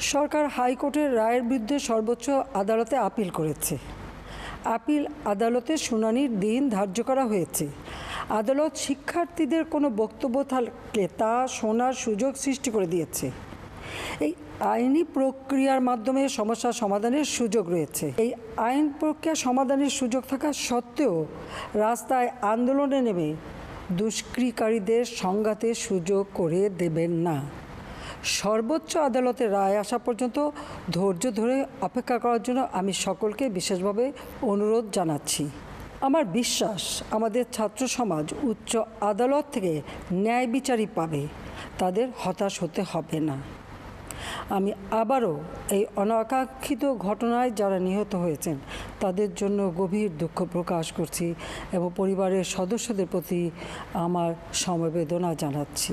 সরকার হাইকোর্টের রায়ের বিরুদ্ধে সর্বোচ্চ আদালতে আপিল করেছে। আপিল আদালতের শুনানির দিন ধার্য করা হয়েছে। আদালত শিক্ষার্থীদের কোনো বক্তব্য থাকলে তা শোনার সুযোগ সৃষ্টি করে দিয়েছে। এই আইনি প্রক্রিয়ার মাধ্যমে সমস্যা সমাধানের সুযোগ রয়েছে। এই আইন প্রক্রিয়া সমাধানের সুযোগ থাকা সত্ত্বেও রাস্তায় আন্দোলনে নেমে দুষ্কৃতিকারীদের সংঘাতের সুযোগ করে দেবেন না। সর্বোচ্চ আদালতের রায় আসা পর্যন্ত ধৈর্য ধরে অপেক্ষা করার জন্য আমি সকলকে বিশেষভাবে অনুরোধ জানাচ্ছি। আমার বিশ্বাস আমাদের ছাত্র সমাজ উচ্চ আদালত থেকে ন্যায় বিচারই পাবে, তাদের হতাশ হতে হবে না। আমি আবারও এই অনাকাঙ্ক্ষিত ঘটনায় যারা নিহত হয়েছেন তাদের জন্য গভীর দুঃখ প্রকাশ করছি এবং পরিবারের সদস্যদের প্রতি আমার সমবেদনা জানাচ্ছি।